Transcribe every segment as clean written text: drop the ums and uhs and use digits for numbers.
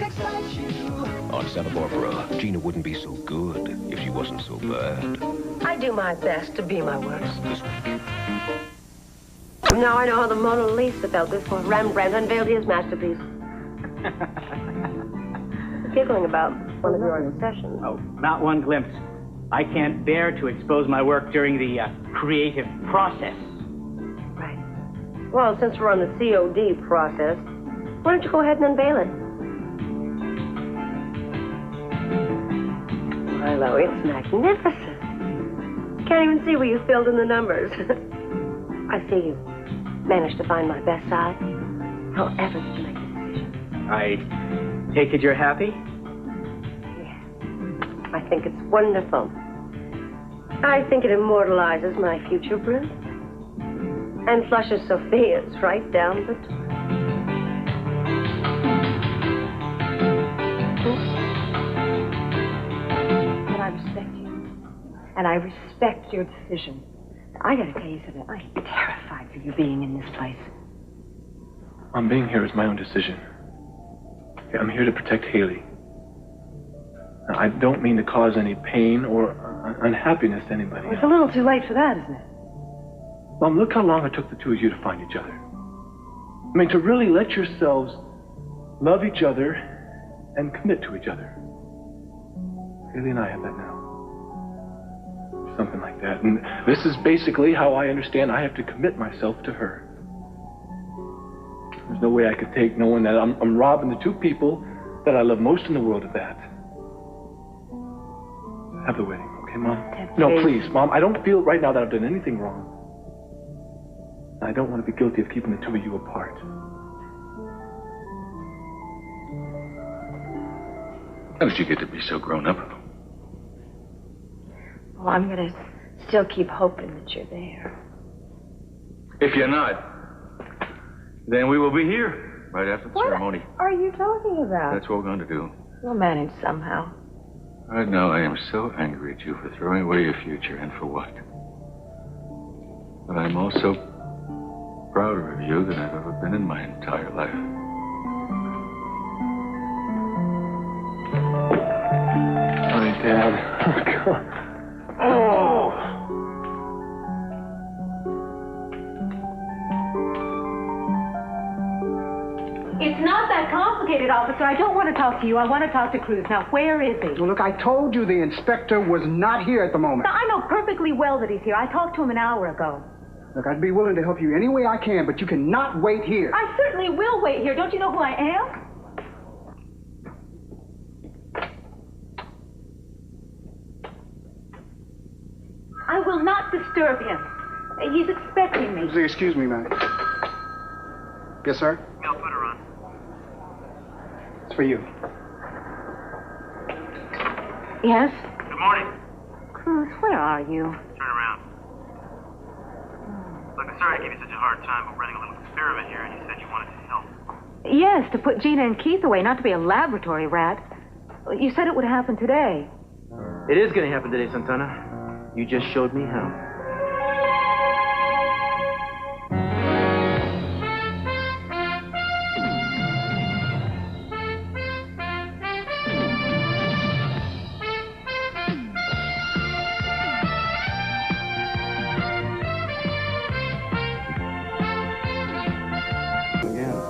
excite you. On Santa Barbara, Gina wouldn't be so good if she wasn't so bad. I do my best to be my worst. This week. Now I know how the Mona Lisa felt before Rembrandt unveiled his masterpiece. Giggling about one of your obsessions. Oh, not one glimpse. I can't bear to expose my work during the creative process. Right. Well, since we're on the COD process, why don't you go ahead and unveil it? Milo, it's magnificent. Can't even see where you filled in the numbers. I see you managed to find my best side. However did you make the decision? I take it you're happy? Yeah. I think it's wonderful. I think it immortalizes my future bliss. And flushes Sophia's right down the door. But I respect you. And I respect your decision. I gotta tell you something. I'm terrified for you being in this place. I'm being here is my own decision. I'm here to protect Haley. Now, I don't mean to cause any pain or unhappiness to anybody. Well, it's a little too late for that, isn't it? Mom, look how long it took the two of you to find each other. I mean, to really let yourselves love each other and commit to each other. Haley and I have that now. Something like that. And this is basically how I understand I have to commit myself to her. There's no way I could take knowing that I'm robbing the two people that I love most in the world of that. Have the wedding, okay, Mom? No, please, Mom. I don't feel right now that I've done anything wrong. I don't want to be guilty of keeping the two of you apart. How did you get to be so grown up? Well, I'm gonna still keep hoping that you're there. If you're not, then we will be here right after the ceremony. What are you talking about? That's what we're going to do. We'll manage somehow. Right now, I am so angry at you for throwing away your future, and for what? But I'm also prouder of you than I've ever been in my entire life. Sorry, Dad. Oh, God. Oh! It's not that complicated, officer. I don't want to talk to you. I want to talk to Cruz. Now, where is he? Well, look, I told you the inspector was not here at the moment. Now, I know perfectly well that he's here. I talked to him an hour ago. Look, I'd be willing to help you any way I can, but you cannot wait here. I certainly will wait here. Don't you know who I am? I will not disturb him. He's expecting me. Excuse me, ma'am. Yes, sir? I'll put her on. It's for you. Yes? Good morning. Cruz, where are you? Turn around. Look, I'm sorry to give you such a hard time, but we're running a little experiment here, and you said you wanted to help. Yes, to put Gina and Keith away, not to be a laboratory rat. You said it would happen today. It is going to happen today, Santana. You just showed me how.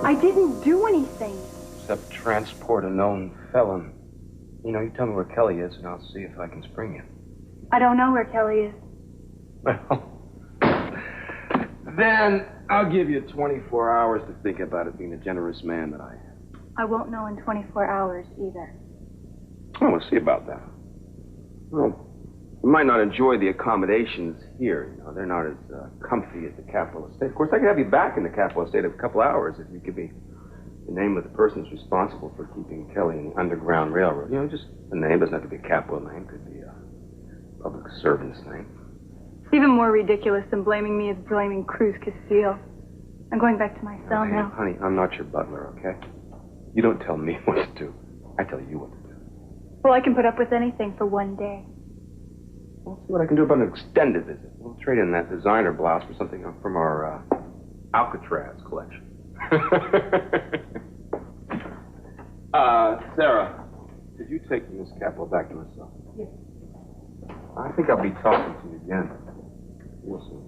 I didn't do anything. Except transport a known felon. You know, you tell me where Kelly is, and I'll see if I can spring you. I don't know where Kelly is. Well, then I'll give you 24 hours to think about it, being the generous man that I am. I won't know in 24 hours either. Oh, we'll see about that. Well, you might not enjoy the accommodations here. You know, they're not as comfy as the Capitol Estate. Of course, I could have you back in the Capitol Estate in a couple hours if you give me the name of the person who's responsible for keeping Kelly in the Underground Railroad. You know, just the name. Doesn't have to be a capital name. Could be a public servant's name. It's even more ridiculous than blaming me as blaming Cruz Castillo. I'm going back to my cell now. Honey, I'm not your butler, okay? You don't tell me what to do. I tell you what to do. Well, I can put up with anything for one day. We'll see what I can do about an extended visit. We'll trade in that designer blouse for something from our Alcatraz collection. Sarah, did you take Miss Capel back to herself? Yes. I think I'll be talking to you again. We'll see.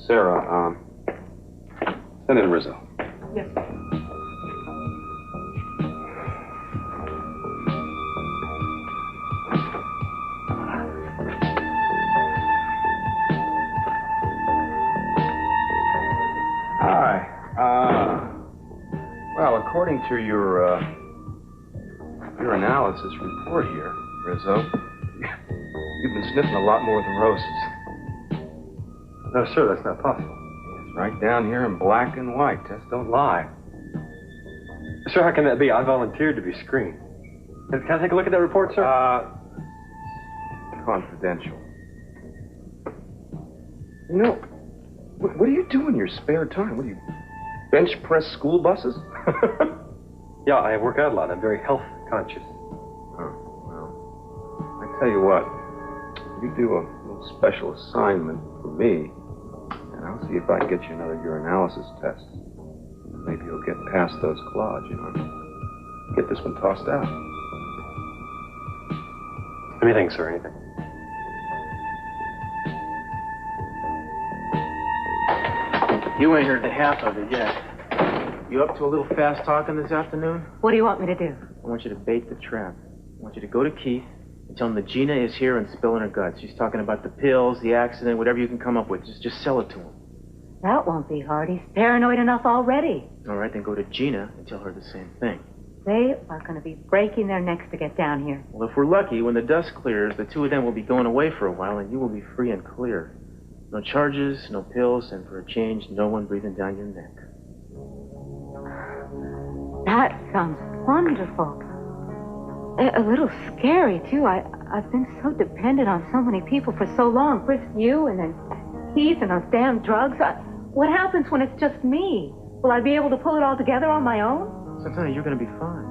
Sarah, Senator Rizzo. Yes. Hi. Well, according to your analysis report here, Rizzo, you've been sniffing a lot more than roses. No, sir, that's not possible. It's right down here in black and white. Tests don't lie. Sir, how can that be? I volunteered to be screened. Can I take a look at that report, sir? Confidential. You know, what do you do in your spare time? What do you bench press school buses? Yeah, I work out a lot. I'm very health conscious. Oh, well, I tell you what, you do a little special assignment for me, and I'll see if I can get you another urinalysis test. Maybe you'll get past those clods, you know. Get this one tossed out. Anything, sir, anything. You ain't heard the half of it yet. You up to a little fast talking this afternoon? What do you want me to do? I want you to bait the trap. I want you to go to Keith and tell him that Gina is here and spilling her guts. She's talking about the pills, the accident, whatever you can come up with. Just sell it to him. That won't be hard. He's paranoid enough already. All right, then go to Gina and tell her the same thing. They are going to be breaking their necks to get down here. Well, if we're lucky, when the dust clears, the two of them will be going away for a while, and you will be free and clear. No charges, no pills, and for a change, no one breathing down your neck. That sounds wonderful. A little scary, too. I've been so dependent on so many people for so long. First you, and then Keith, and those damn drugs. What happens when it's just me? Will I be able to pull it all together on my own? Santana, you're going to be fine.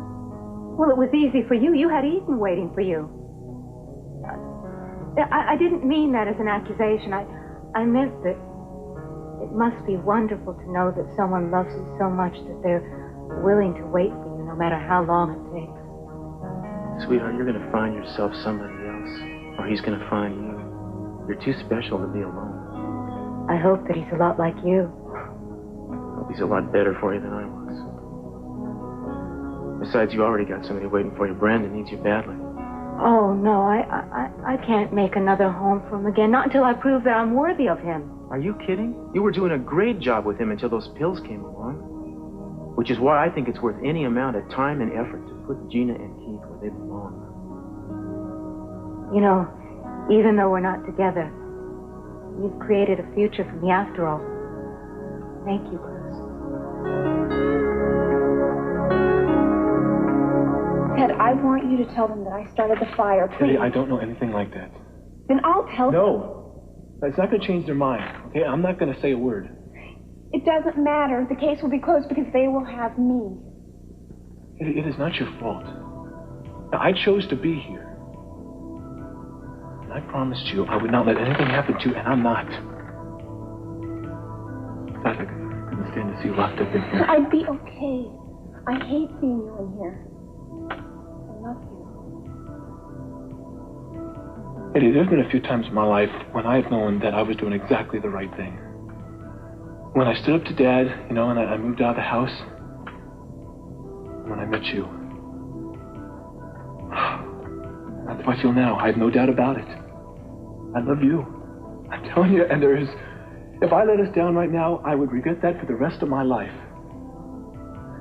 Well, it was easy for you. You had Eden waiting for you. I didn't mean that as an accusation. I meant that it must be wonderful to know that someone loves you so much that they're willing to wait for you no matter how long it takes. Sweetheart, you're going to find yourself somebody else, or he's going to find you. You're too special to be alone. I hope that he's a lot like you. I hope he's a lot better for you than I was. Besides, you already got somebody waiting for you. Brandon needs you badly. Oh, no, I can't make another home for him again, not until I prove that I'm worthy of him. Are you kidding? You were doing a great job with him until those pills came along. Which is why I think it's worth any amount of time and effort to put Gina and Keith where they belong. You know, even though we're not together, you've created a future for me after all. Thank you, Chris. Ted, I want you to tell them that I started the fire, please. Teddy, I don't know anything like that. Then I'll tell them. No. It's not going to change their mind, okay? I'm not going to say a word. It doesn't matter. The case will be closed because they will have me. It is not your fault. Now, I chose to be here. And I promised you I would not let anything happen to you, and I'm not. I couldn't stand to see you locked up in here. I'd be okay. I hate seeing you in here. I love you. Eddie, there's been a few times in my life when I've known that I was doing exactly the right thing. When I stood up to Dad, you know, and I moved out of the house. When I met you. That's how I feel now. I have no doubt about it. I love you. I'm telling you, and there is... If I let us down right now, I would regret that for the rest of my life.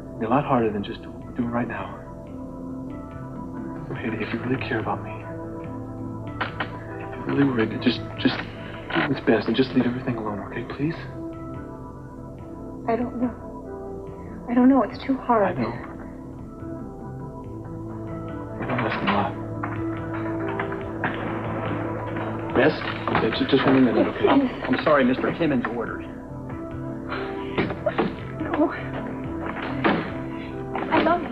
It'd be a lot harder than just what we're doing right now. So, Eddie, if you really care about me, if you're really worried, just do what's best and just leave everything alone, okay, please? I don't know. I don't know. It's too hard. I know. I know less than a lot. Miss? Just 1 minute, okay? I'm sorry, Mr. Timmons ordered. No. I love you.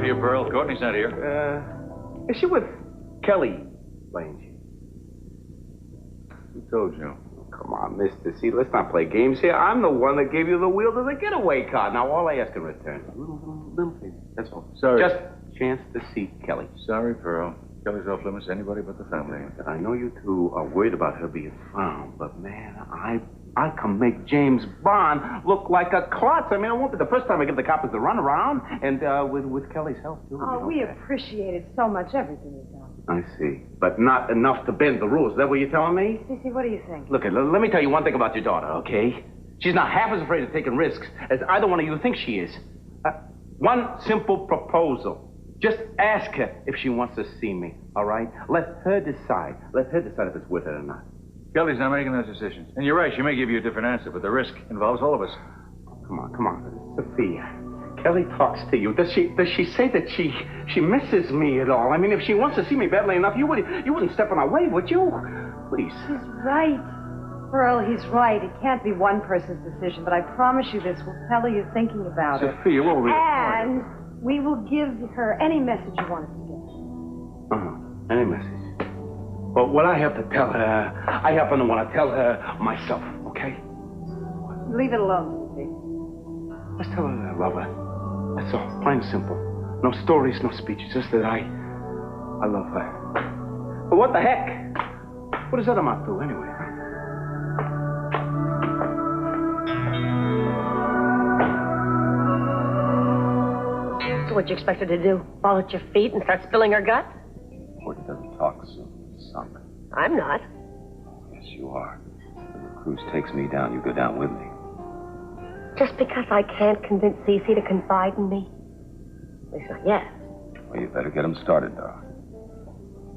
you, Pearl? Courtney's not here. Is she with Kelly, ain't she? Who told you? Come on, mister. See, let's not play games here. I'm the one that gave you the wheel to the getaway car. Now, all I ask in return is a little favor. That's all. Sorry. Just a chance to see Kelly. Sorry, Pearl. Kelly's off limits to anybody but the family. I know you two are worried about her being found, but, man, I can make James Bond look like a klutz. I mean, it won't be the first time I give the coppers the runaround, and with Kelly's help, too. Oh, we appreciated so much everything you've done. I see. But not enough to bend the rules. Is that what you're telling me? Cece, what do you think? Look, let me tell you one thing about your daughter, okay? She's not half as afraid of taking risks as either one of you thinks she is. One simple proposal. Just ask her if she wants to see me, all right? Let her decide. Let her decide if it's worth it or not. Kelly's not making those decisions. And you're right, she may give you a different answer, but the risk involves all of us. Come on. Sophia, Kelly talks to you. Does she say that she misses me at all? I mean, if she wants to see me badly enough, you wouldn't step on her way, would you? Please. He's right. Pearl, he's right. It can't be one person's decision, but I promise you this. We'll tell her you're thinking about it. Sophia, what will we... And we will give her any message you want us to get. Any message. But what I have to tell her, I happen to want to tell her myself, okay? Leave it alone, Sophie. Just tell her that I love her. That's all. Plain and simple. No stories, no speeches. Just that I love her. But what the heck? What does that amount to, anyway? So what you expect her to do? Fall at your feet and start spilling her guts? Courtney doesn't talk so sunk. I'm not. Yes, you are. When the cruise takes me down, you go down with me. Just because I can't convince Cece to confide in me? At least not yet. Well, you better get them started, darling.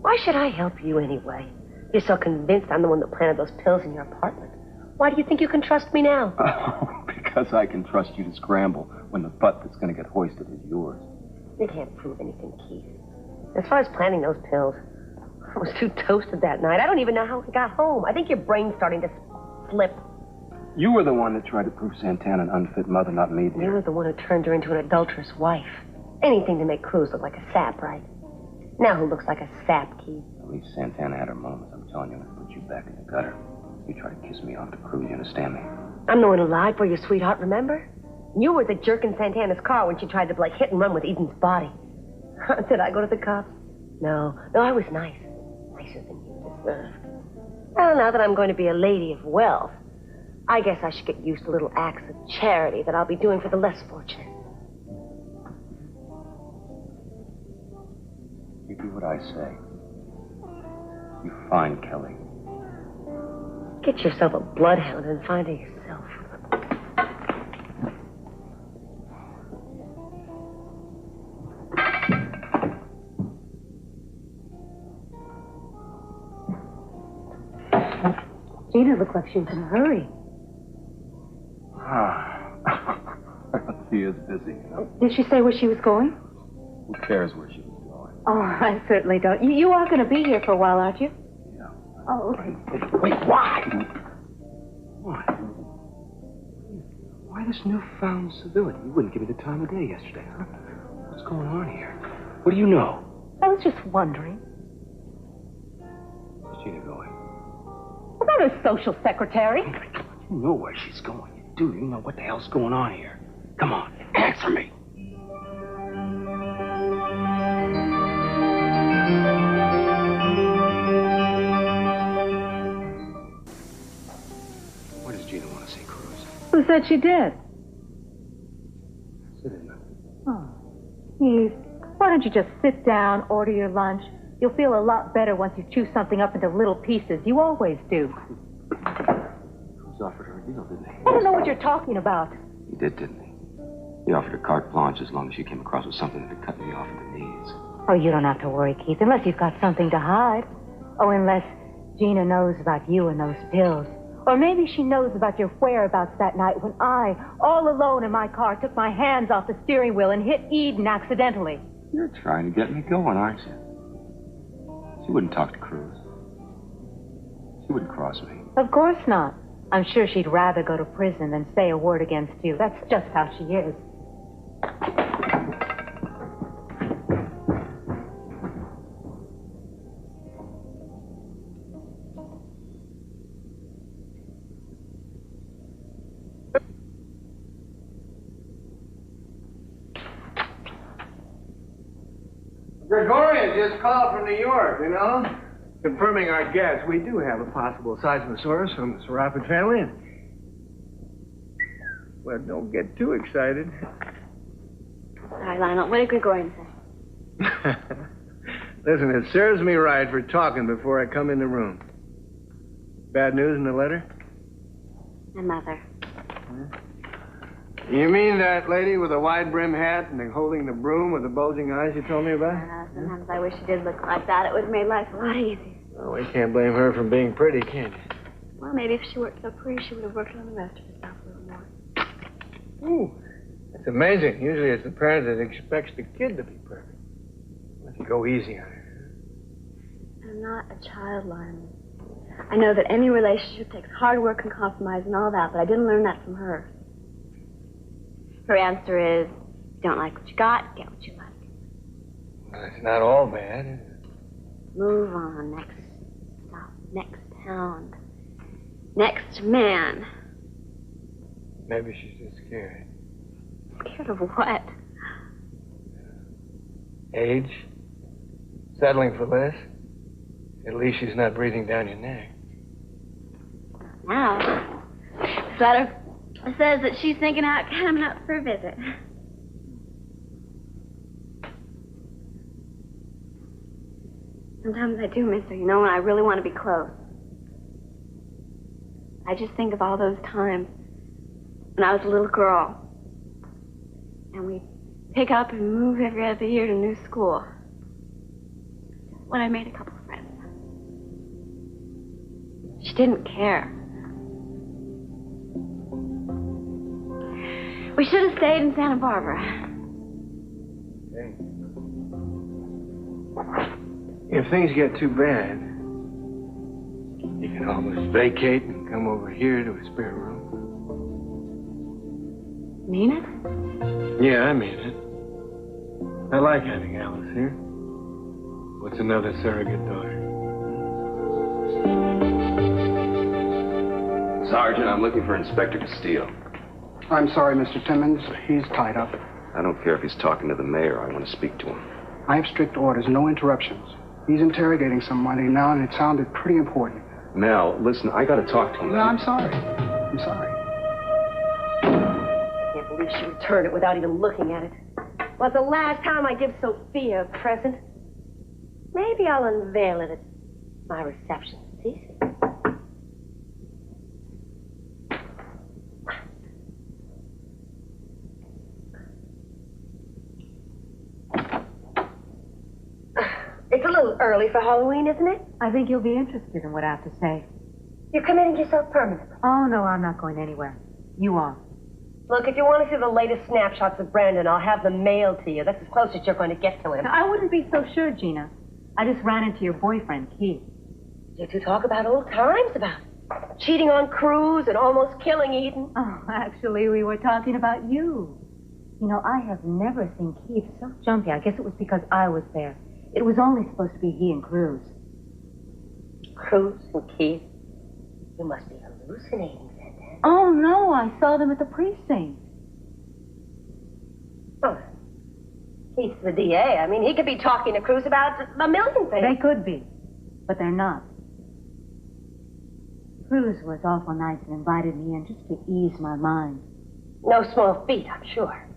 Why should I help you anyway? You're so convinced I'm the one that planted those pills in your apartment. Why do you think you can trust me now? Oh, because I can trust you to scramble when the butt that's going to get hoisted is yours. You can't prove anything, Keith. As far as planting those pills, I was too toasted that night. I don't even know how I got home. I think your brain's starting to slip. You were the one that tried to prove Santana an unfit mother, not me, dear. You were the one who turned her into an adulterous wife. Anything to make Cruz look like a sap, right? Now who looks like a sap, Keith? At least Santana had her moments. I'm telling you, I'm going to put you back in the gutter. You try to kiss me off the Cruz, you understand me? I'm the one who lied for your sweetheart, remember? You were the jerk in Santana's car when she tried to, hit and run with Eden's body. Did I go to the cops? No, I was nice. Nicer than you deserved. Well, now that I'm going to be a lady of wealth, I guess I should get used to little acts of charity that I'll be doing for the less fortunate. You do what I say. You find Kelly. Get yourself a bloodhound and find her yourself. Gina looked like she was in a hurry. She is busy. Did she say where she was going? Who cares where she was going? Oh, I certainly don't. You are going to be here for a while, aren't you? Yeah. Oh, okay. Wait, why? What? Why this newfound civility? You wouldn't give me the time of day yesterday, huh? What's going on here? What do you know? I was just wondering. Where's Gina going? About her social secretary. You know where she's going. You do. You know what the hell's going on here. Come on, answer me. Why does Gina want to see Cruz? Who said she did? Sit in. Oh, Keith, why don't you just sit down, order your lunch? You'll feel a lot better once you chew something up into little pieces. You always do. Cruz offered her a deal, didn't he? I don't know what you're talking about. He did, didn't he? He offered her carte blanche as long as she came across with something that would cut me off at the knees. Oh, you don't have to worry, Keith, unless you've got something to hide. Oh, unless Gina knows about you and those pills. Or maybe she knows about your whereabouts that night when I, all alone in my car, took my hands off the steering wheel and hit Eden accidentally. You're trying to get me going, aren't you? She wouldn't talk to Cruz. She wouldn't cross me. Of course not. I'm sure she'd rather go to prison than say a word against you. That's just how she is. Gregorian just called from New York, you know? Confirming our guess, we do have a possible seismosaurus from the Serapid family. Well, don't get too excited. Sorry, Lionel. What did Gregorian say? Listen, it serves me right for talking before I come in the room. Bad news in the letter? My mother. You mean that lady with the wide brim hat and holding the broom with the bulging eyes you told me about? Sometimes I wish she did look like that. It would have made life a lot easier. Well, we can't blame her for being pretty, can you? Well, maybe if she worked so pretty, she would have worked on the rest of herself a little more. Ooh, that's amazing. Usually it's the parent that expects the kid to be perfect. Let's go easy on her. I'm not a child, Lionel. I know that any relationship takes hard work and compromise and all that, but I didn't learn that from her. Her answer is, you don't like what you got, get what you like. Well, it's not all bad, is it? Move on. Next stop. Next town. Next man. Maybe she's just scared. Scared of what? Age? Settling for less? At least she's not breathing down your neck. Now, this letter says that she's thinking out coming up for a visit. Sometimes I do miss her, you know, when I really want to be close. I just think of all those times when I was a little girl. And we'd pick up and move every other year to new school. When I made a couple of friends. She didn't care. We should have stayed in Santa Barbara. Hey. If things get too bad, you can always vacate and come over here to a spare room. Mean it? Yeah, I mean it. I like having Alice here. What's another surrogate daughter? Sergeant, I'm looking for Inspector Castile. I'm sorry, Mr. Timmons. He's tied up. I don't care if he's talking to the mayor. I want to speak to him. I have strict orders, no interruptions. He's interrogating somebody now, and it sounded pretty important. Mel, listen, I got to talk to him. No, I'm sorry. I'm sorry. I can't believe she returned it without even looking at it. Was the last time I give Sophia a present. Maybe I'll unveil it at my reception. See? It's a little early for Halloween, isn't it? I think you'll be interested in what I have to say. You're committing yourself permanently. Oh, no, I'm not going anywhere. You are. Look, if you want to see the latest snapshots of Brandon, I'll have them mailed to you. That's as close as you're going to get to him. I wouldn't be so sure, Gina. I just ran into your boyfriend, Keith. You two talk about old times, about cheating on Cruz and almost killing Eden. Oh, actually, we were talking about you. You know, I have never seen Keith so jumpy. I guess it was because I was there. It was only supposed to be he and Cruz. Cruz and Keith? You must be hallucinating, Santana. Oh, no, I saw them at the precinct. Oh, Keith's the DA. I mean, he could be talking to Cruz about a million things. They could be, but they're not. Cruz was awful nice and invited me in just to ease my mind. No small feat, I'm sure.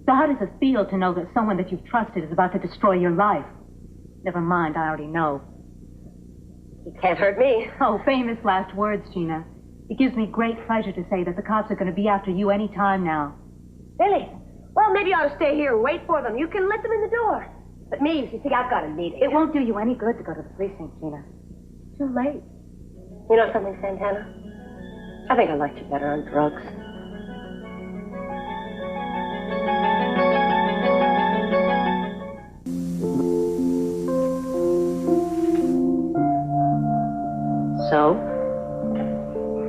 So how does it feel to know that someone that you've trusted is about to destroy your life? Never mind, I already know. He can't hurt me. Oh, famous last words, Gina. It gives me great pleasure to say that the cops are going to be after you any time now. Really? Well, maybe I ought to stay here and wait for them. You can let them in the door. But me, you see, I've got a meeting. It won't do you any good to go to the precinct, Gina. Too late. You know something, Santana? I think I liked you better on drugs. So,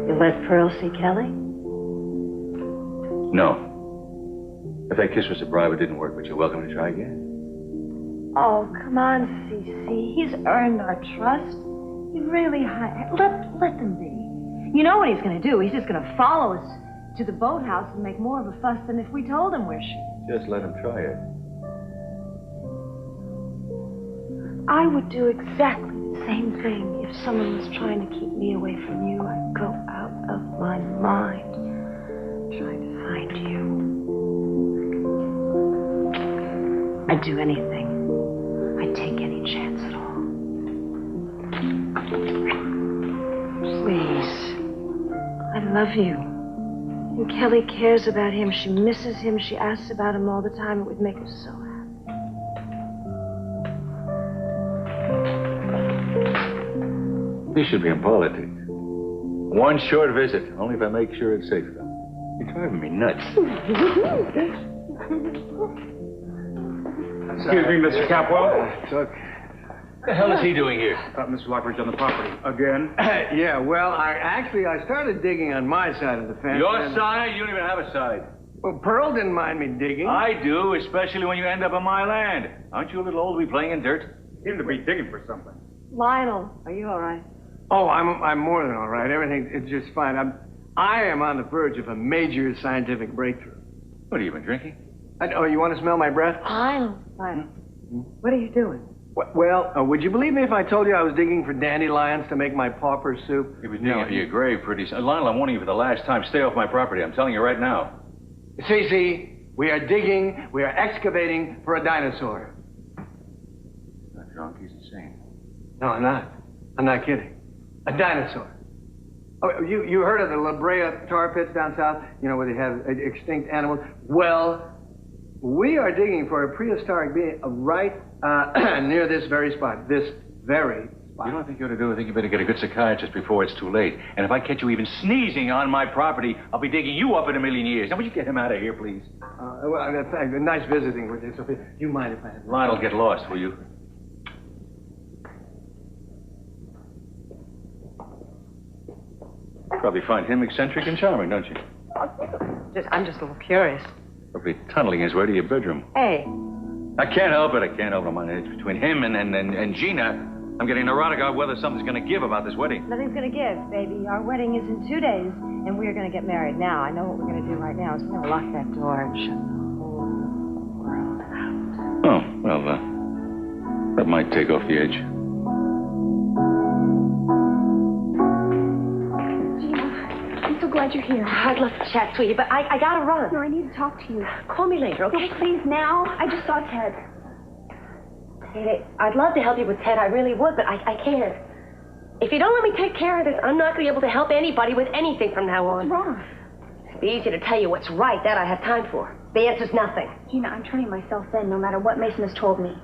you let Pearl see Kelly? No. If that kiss was a bribe, it didn't work, but you're welcome to try again. Oh, come on, Cece. He's earned our trust. He's really high. Let them be. You know what he's going to do. He's just going to follow us to the boathouse and make more of a fuss than if we told him we're shooting. Just let him try it. I would do exactly the same thing if someone was trying to keep me away from you. I'd go out of my mind trying to find you. I'd do anything. I'd take any chance at all. Please. I love you. And Kelly cares about him. She misses him. She asks about him all the time. It would make her so happy. This should be in politics. One short visit, only if I make sure it's safe, though. You're driving me nuts. Excuse me, Mr. Capwell. It's okay. What the hell is he doing here? Mr. Lockridge on the property. Again? Yeah, well, I started digging on my side of the fence. Your side? You don't even have a side. Well, Pearl didn't mind me digging. I do, especially when you end up on my land. Aren't you a little old to be playing in dirt? Seem to be digging for something. Lionel, are you all right? Oh, I'm more than all right. Everything is just fine. I am on the verge of a major scientific breakthrough. What have you been drinking? Oh, you want to smell my breath? Lionel, what are you doing? Well, would you believe me if I told you I was digging for dandelions to make my pauper soup? He was digging for your grave pretty soon. Lionel, I'm warning you for the last time. Stay off my property. I'm telling you right now. Cece, we are digging, we are excavating for a dinosaur. Not drunk, he's insane. No, I'm not. I'm not kidding. A dinosaur. Oh, you heard of the La Brea tar pits down south? You know, where they have extinct animals? Well, we are digging for a prehistoric being right near this very spot. This very spot. You know what I think you ought to do? I think you better get a good psychiatrist before it's too late. And if I catch you even sneezing on my property, I'll be digging you up in a million years. Now, would you get him out of here, please? Well, that's nice visiting with you, Sophia. Do you mind if I have... Lionel, get lost, will you? Probably find him eccentric and charming, don't you? I'm just a little curious. Probably tunneling his way to your bedroom. Hey. I can't help it. I can't help it. I'm on edge between him and Gina. I'm getting neurotic about whether something's going to give about this wedding. Nothing's going to give, baby. Our wedding is in 2 days, and we're going to get married now. I know what we're going to do right now is we're going to lock that door and shut the whole world out. Oh, well, that might take off the edge. Glad you're here. I'd love to chat to you, but I gotta run. No, I need to talk to you. Call me later, okay? No, please, now. I just saw Ted. I'd love to help you with Ted, I really would, but I can't. If you don't let me take care of this, I'm not gonna be able to help anybody with anything from now on. What's wrong? It'd be easy to tell you what's right. That I have time for. The answer's nothing. Gina, I'm turning myself in, no matter what Mason has told me.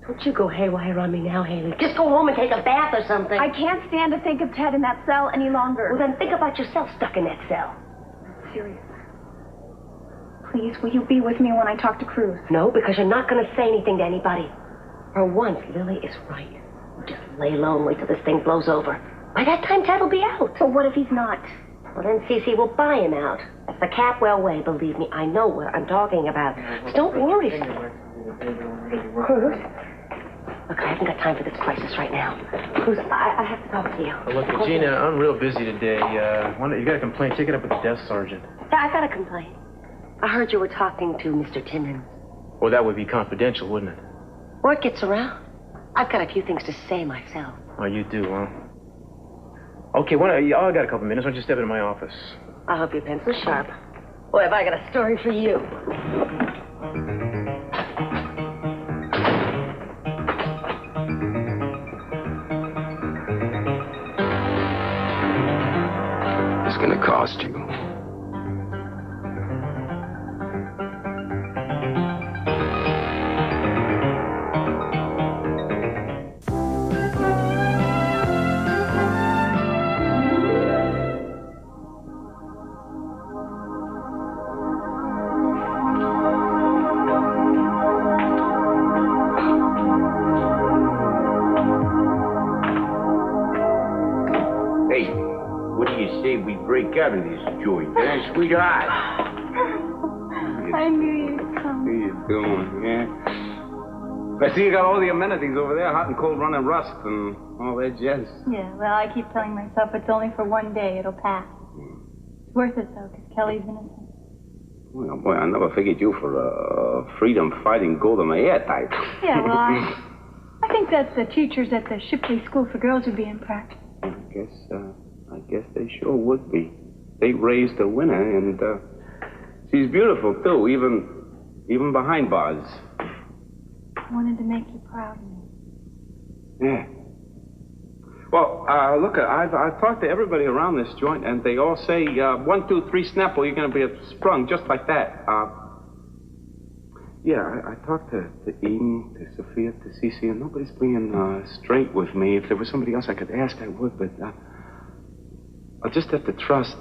Don't you go haywire on me now, Haley. Just go home and take a bath or something. I can't stand to think of Ted in that cell any longer. Well, then think about yourself stuck in that cell. I'm serious. Please, will you be with me when I talk to Cruz? No, because you're not going to say anything to anybody. For once, Lily is right. Just lay low and wait till this thing blows over. By that time, Ted will be out. But what if he's not? Well, then Cece will buy him out. That's the Capwell way, believe me. I know what I'm talking about. So don't worry. Cruz? Look, I haven't got time for this crisis right now. Cruz, I have to talk to you. Well, look, Gina, I'm real busy today. You got a complaint? Take it up with the desk sergeant. Yeah, I got a complaint. I heard you were talking to Mr. Timmons. Well, that would be confidential, wouldn't it? Word gets around. I've got a few things to say myself. Oh, you do, huh? Okay, I got a couple minutes. Why don't you step into my office? I hope your pencil's sharp. Boy, have I got a story for you. It's going to cost you. Out of this joint, eh, sweetheart? I knew you'd come. How you doing, yeah? I see you got all the amenities over there, hot and cold running rust and all that jazz. Yeah, well, I keep telling myself it's only for one day. It'll pass. It's worth it, though, because Kelly's innocent. Well, boy, I never figured you for a freedom-fighting Golda Meir type. Yeah, well, I think think that the teachers at the Shipley School for Girls would be impressed. I guess they sure would be. They raised a winner, and she's beautiful too, even behind bars. I wanted to make you proud of me. Yeah. Well, look, I've talked to everybody around this joint, and they all say 1, 2, 3, snap, or you're going to be sprung just like that. Yeah, I talked to Eden, to Sophia, to Cece, and nobody's being straight with me. If there was somebody else I could ask, I would, but I'll just have to trust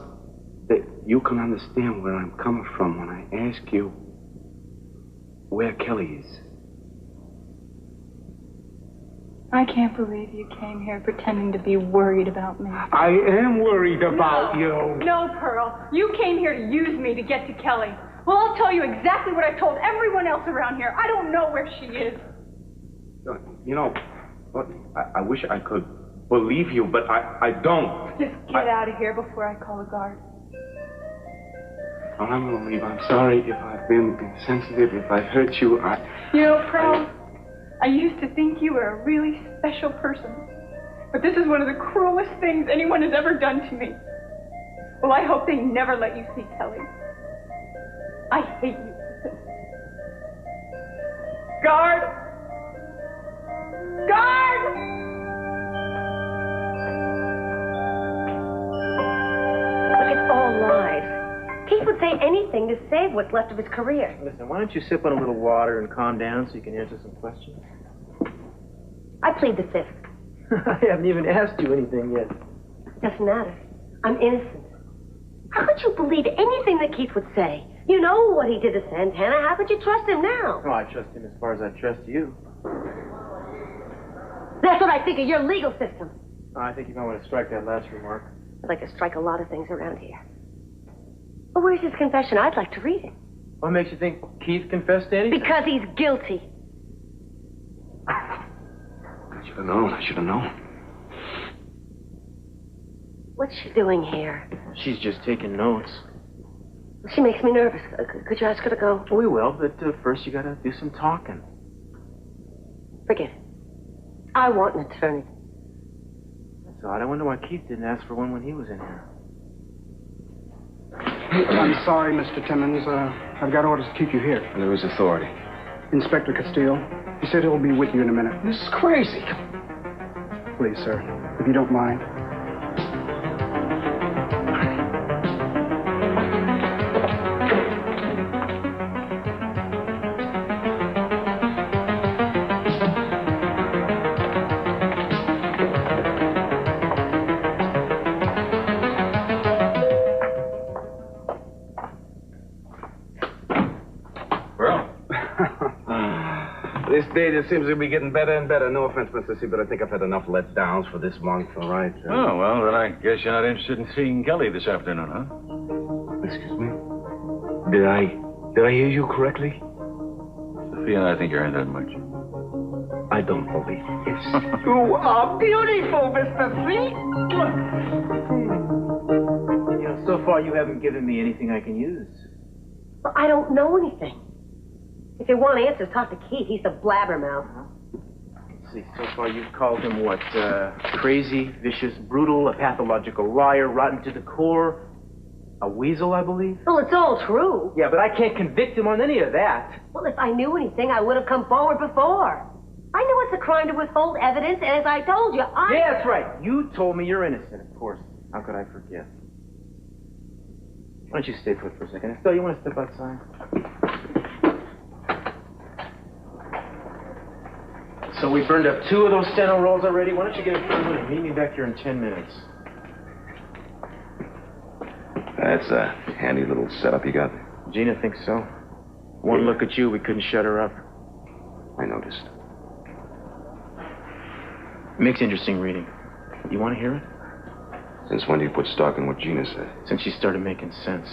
that you can understand where I'm coming from when I ask you where Kelly is. I can't believe you came here pretending to be worried about me. I am worried about you. No, Pearl. You came here to use me to get to Kelly. Well, I'll tell you exactly what I've told everyone else around here. I don't know where she is. You know, I wish I could believe you, but I don't. Just get out of here before I call the guard. Well, I'm going to leave. I'm sorry if I've been insensitive, if I've hurt you. You know, Pearl, I used to think you were a really special person. But this is one of the cruelest things anyone has ever done to me. Well, I hope they never let you see Kelly. I hate you. Guard! Guard! Look, it's all lies. Keith would say anything to save what's left of his career. Listen, why don't you sip on a little water and calm down so you can answer some questions? I plead the fifth. I haven't even asked you anything yet. Doesn't matter. I'm innocent. How could you believe anything that Keith would say? You know what he did to Santana. How could you trust him now? Oh, I trust him as far as I trust you. That's what I think of your legal system. Oh, I think you might want to strike that last remark. I'd like to strike a lot of things around here. Well, where's his confession? I'd like to read it. What makes you think Keith confessed to anything? Because he's guilty. I should have known. I should have known. What's she doing here? She's just taking notes. She makes me nervous. Could you ask her to go? We will, but first you gotta do some talking. Forget it. I want an attorney. That's odd. I wonder why Keith didn't ask for one when he was in here. I'm sorry, Mr. Timmons. I've got orders to keep you here. There is authority. Inspector Castile, he said he'll be with you in a minute. This is crazy. Please, sir, if you don't mind. This day just seems to be getting better and better. No offense, Mr. C, but I think I've had enough letdowns for this month, all right? Oh, well, then I guess you're not interested in seeing Kelly this afternoon, huh? Excuse me? Did I hear you correctly? Sophia, I think you're in that much. I don't believe this. You are beautiful, Mr. C. You know, so far you haven't given me anything I can use. Well, I don't know anything. If you want answers, talk to Keith. He's the blabbermouth. Let's see, so far you've called him what? Crazy, vicious, brutal, a pathological liar, rotten to the core, a weasel, I believe? Well, it's all true. Yeah, but I can't convict him on any of that. Well, if I knew anything, I would have come forward before. I know it's a crime to withhold evidence, and as I told you, Yeah, that's right. You told me you're innocent, of course. How could I forget? Why don't you stay put for a second? Estelle, you want to step outside? So we burned up 2 of those steno rolls already. Why don't you get in front of it and meet me back here in 10 minutes? That's a handy little setup you got there. Gina thinks so. One look at you, we couldn't shut her up. I noticed. Makes interesting reading. You want to hear it? Since when do you put stock in what Gina said? Since she started making sense.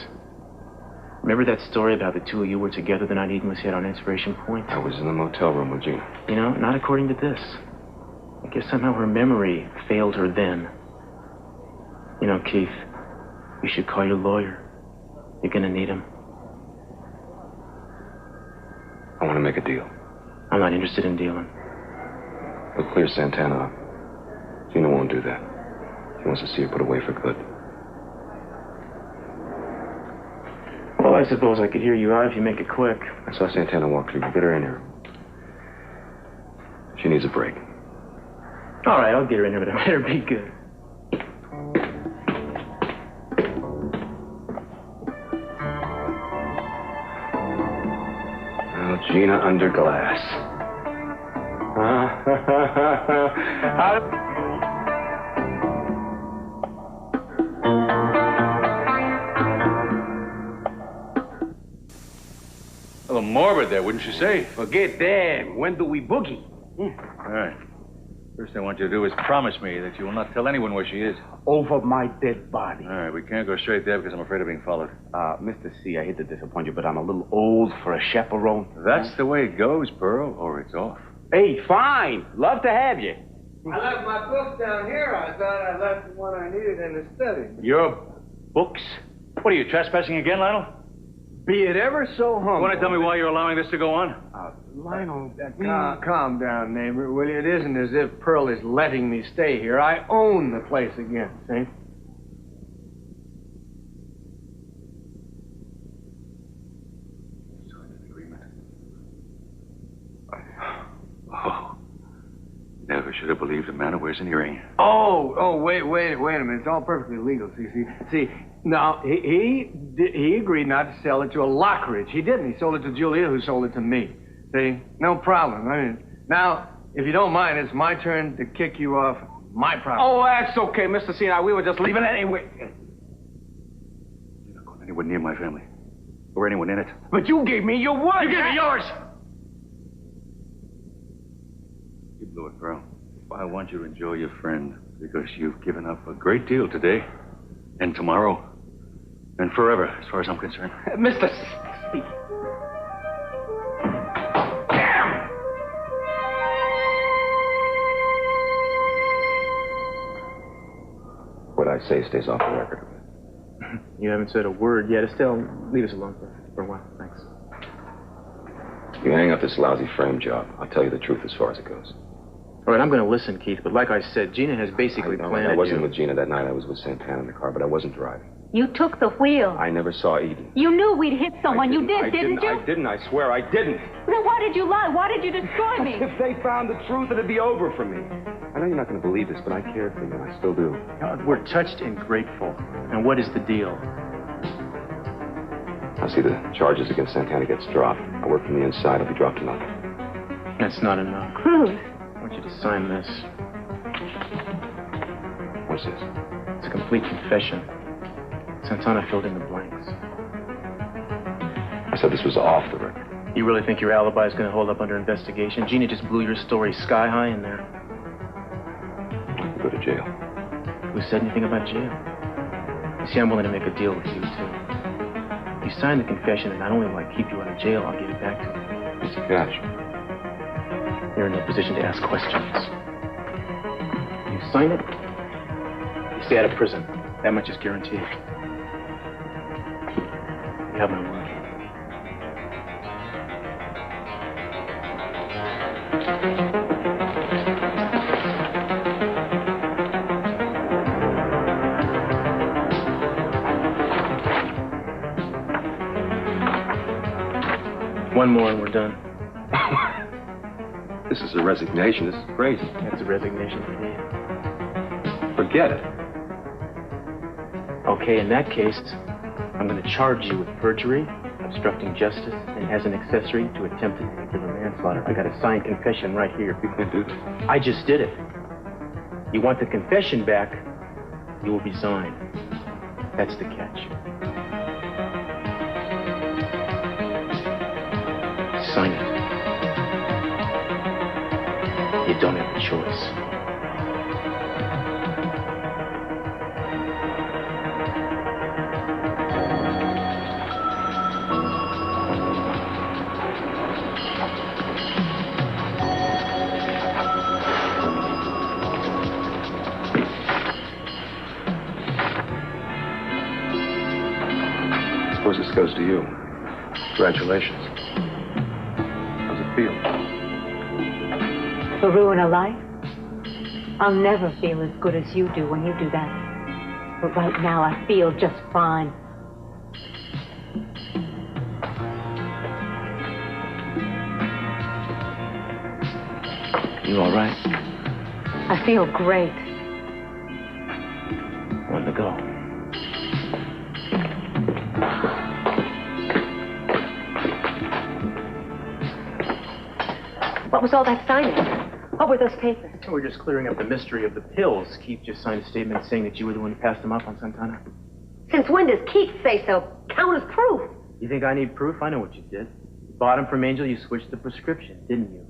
Remember that story about the 2 of you were together the night Eden was hit on Inspiration Point? I was in the motel room with Gina. You know, not according to this. I guess somehow her memory failed her then. You know, Keith, you should call your lawyer. You're gonna need him. I want to make a deal. I'm not interested in dealing. We'll clear Santana up. Gina won't do that. She wants to see her put away for good. Well, I suppose I could hear you out if you make it quick. I saw Santana walk through. Get her in here. She needs a break. All right, I'll get her in here, but it better be good. Well, Gina under glass. A little morbid there, wouldn't you say? Forget that. When do we boogie? All right. First thing I want you to do is promise me that you will not tell anyone where she is. Over my dead body. All right, we can't go straight there because I'm afraid of being followed. Mr. C, I hate to disappoint you, but I'm a little old for a chaperone. That's the way it goes, Pearl, or it's off. Hey, fine. Love to have you. I left my books down here. I thought I left the one I needed in the study. Your books? What are you, trespassing again, Lionel? Be it ever so humble. You want to tell me why you're allowing this to go on? Lionel, calm down, neighbor, will you? It isn't as if Pearl is letting me stay here. I own the place again, see? Oh. Never should have believed a man who wears an earring. Wait a minute. It's all perfectly legal, see, no, he agreed not to sell it to a Lockridge. He didn't. He sold it to Julia, who sold it to me. See? No problem. I mean, now, if you don't mind, it's my turn to kick you off my property. Oh, that's okay, Mr. C. Now, we were just leaving anyway. You're not going anywhere near my family. Or anyone in it. But you gave me your word. You gave me yours! You blew it, Pearl. I want you to enjoy your friend because you've given up a great deal today and tomorrow and forever, as far as I'm concerned. Mr. C. What I say stays off the record. You haven't said a word yet. Estelle, leave us alone for a while. Thanks. You hang up this lousy frame job. I'll tell you the truth as far as it goes. All right, I'm going to listen, Keith, but like I said, Gina has basically planned I wasn't with Gina that night. I was with Santana in the car, but I wasn't driving. You took the wheel. I never saw Eden. You knew we'd hit someone. You didn't you? I didn't. I swear I didn't. Then why did you lie? Why did you destroy me? If they found the truth, it'd be over for me. I know you're not going to believe this, but I cared for you, and I still do. We're touched and grateful. And what is the deal? I'll see the charges against Santana gets dropped. I work from the inside. I'll be dropped to nothing. That's not enough. Cruz. I want you to sign this. What's this? It's a complete confession. Santana filled in the blanks. I said this was off the record. You really think your alibi is going to hold up under investigation? Gina just blew your story sky high in there. Go to jail. Who said anything about jail? You see, I'm willing to make a deal with you, too. You sign the confession, and not only will I keep you out of jail, I'll give it back to you. It's a catch. You're in no position to ask questions. You sign it, you stay out of prison. That much is guaranteed. You have my word. One more and we're done. This is a resignation. This is crazy. It's a resignation for me. Forget it. Okay, in that case, I'm going to charge you with perjury, obstructing justice, and as an accessory to attempted vehicular manslaughter. I got a signed confession right here. You can't do that. I just did it. You want the confession back, you will resign. That's the catch. Sign it. You don't have a choice. Suppose this goes to you. Congratulations. How's it feel? To ruin a life? I'll never feel as good as you do when you do that. But right now, I feel just fine. You all right? I feel great. When to go? What was all that signing? What were those papers? We're just clearing up the mystery of the pills. Keith just signed a statement saying that you were the one who passed them up on Santana. Since when does Keith say so? Count as proof. You think I need proof? I know what you did. You bought them from Angel, you switched the prescription, didn't you?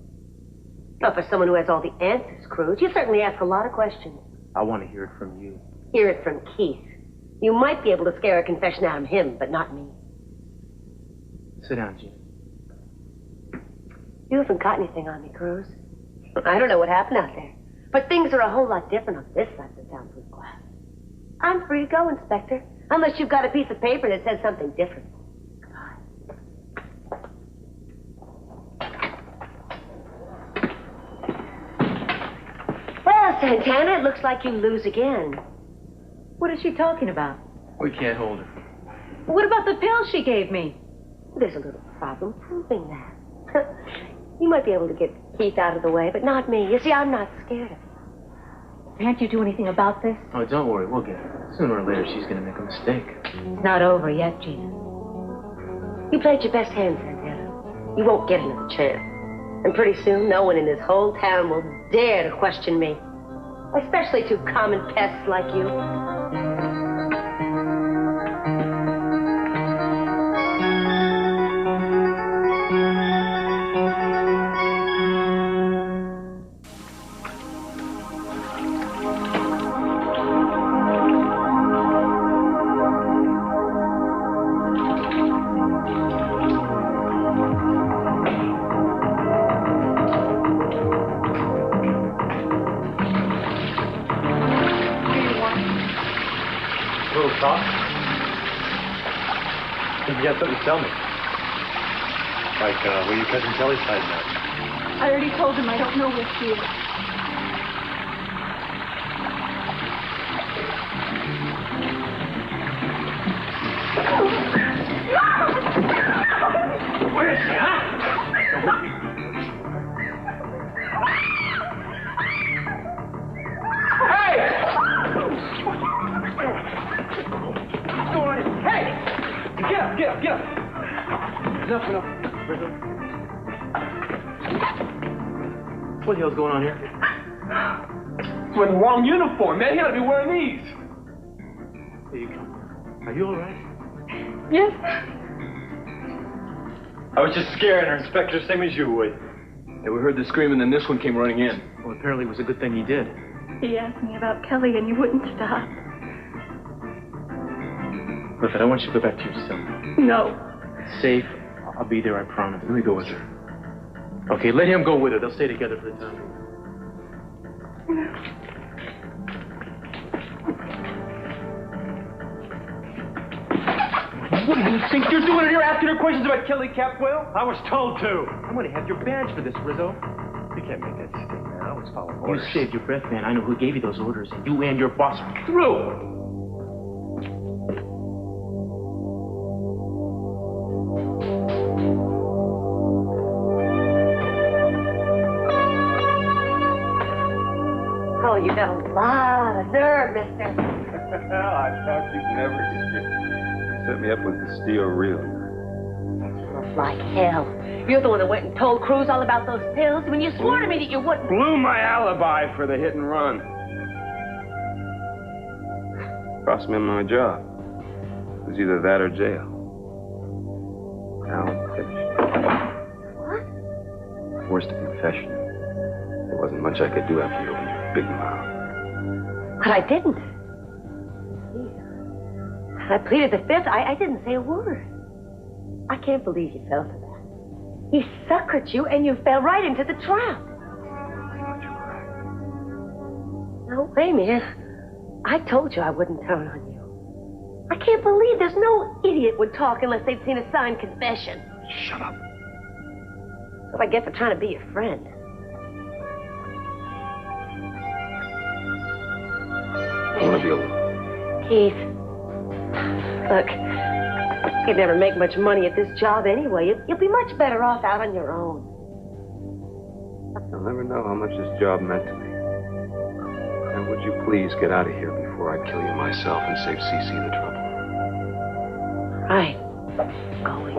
Not for someone who has all the answers, Cruz. You certainly ask a lot of questions. I want to hear it from you. Hear it from Keith. You might be able to scare a confession out of him, but not me. Sit down, Gina. You haven't got anything on me, Cruz. I don't know what happened out there, but things are a whole lot different on this side of the soundproof glass. I'm free to go, Inspector, unless you've got a piece of paper that says something different. Well, Santana, it looks like you lose again. What is she talking about? We can't hold her. What about the pills she gave me? There's a little problem proving that. You might be able to get Keith out of the way, but not me. You see, I'm not scared of him. Can't you do anything about this? Oh, don't worry, we'll get her. Sooner or later, she's going to make a mistake. It's not over yet, Gina. You played your best hand, Santana. You won't get another chance. And pretty soon, no one in this whole town will dare to question me. Especially two common pests like you. You got something to tell me. Like, where your cousin Kelly's hiding out. I already told him I don't know where she is. Where is she, huh? Hey! What's going on? Hey! Get up, get up, get up! Enough. What the hell's going on here? He's wearing the wrong uniform, man. He ought to be wearing these. Here you come. Are you all right? Yes. I was just scaring her, Inspector, same as you would. Yeah, we heard the scream, and then this one came running in. Well, apparently it was a good thing you did. He asked me about Kelly and you wouldn't stop. Clifford, I want you to go back to your cell. No. It's safe. I'll be there, I promise. Let me go with her. Okay, let him go with her. They'll stay together for the time. What do you think you're doing here asking her questions about Kelly Capwell? I was told to. I'm going to have your badge for this, Rizzo. You can't make that stick, man. I was following You orders. saved your breath, man. I know who gave you those orders, and you and your boss are through. Oh, you got a lot of nerve, mister. I thought you'd never get it. You set me up with the steel reel. Looks like hell. You're the one that went and told Cruz all about those pills when you swore to me that you wouldn't. Blew my alibi for the hit and run. Cost me my job. It was either that or jail. Now I'm finished. What? Worst a confession. There wasn't much I could do after you opened your big mouth. But I didn't. I pleaded the fifth. I didn't say a word. I can't believe you fell for that. He suckered you and you fell right into the trap. No, wait a minute. I told you I wouldn't turn on you. I can't believe there's no idiot would talk unless they'd seen a signed confession. Shut up. That's what I get for trying to be your friend. I want to be alone. Keith, look, you'd never make much money at this job anyway. You'll be much better off out on your own. You'll never know how much this job meant to me. And would you please get out of here before I kill you myself and save Cece the trouble? Right. Going.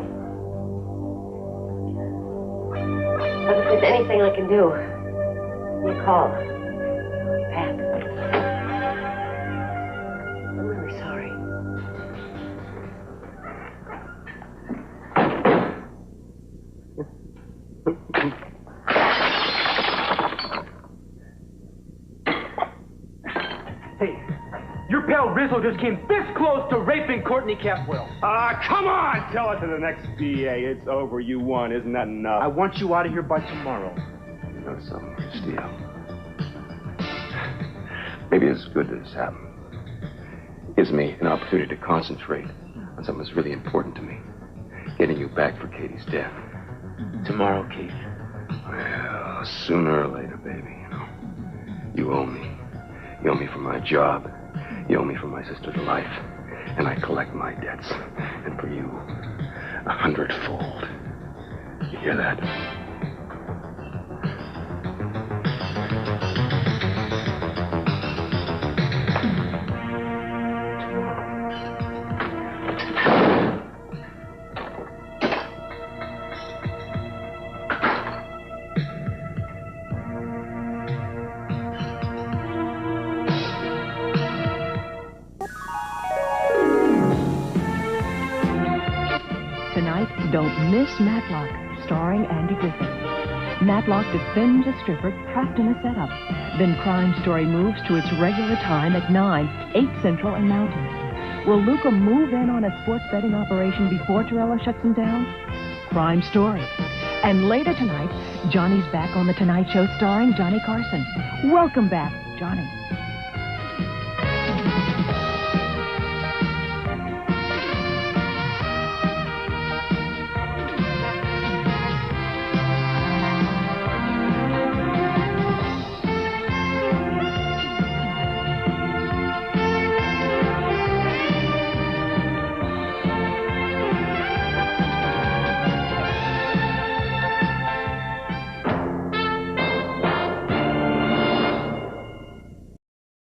But if there's anything I can do, you call. Pat. I'm really sorry. Hey, your pal Rizzo just came this close to raping Courtney Capwell. Come on! Tell it to the next DA. It's over. You won. Isn't that enough? I want you out of here by tomorrow. You know something, Steele? Maybe it's good that this happened. It gives me an opportunity to concentrate on something that's really important to me. Getting you back for Katie's death. Tomorrow, Keith. Well, sooner or later, baby, you know. You owe me. You owe me for my job. You owe me for my sister's life. And I collect my debts. And for you, 100-fold. You hear that? Don't miss Matlock, starring Andy Griffith. Matlock defends a stripper trapped in a setup. Then Crime Story moves to its regular time at 9, 8 Central and Mountain. Will Luca move in on a sports betting operation before Torella shuts him down? Crime Story. And later tonight, Johnny's back on The Tonight Show starring Johnny Carson. Welcome back, Johnny.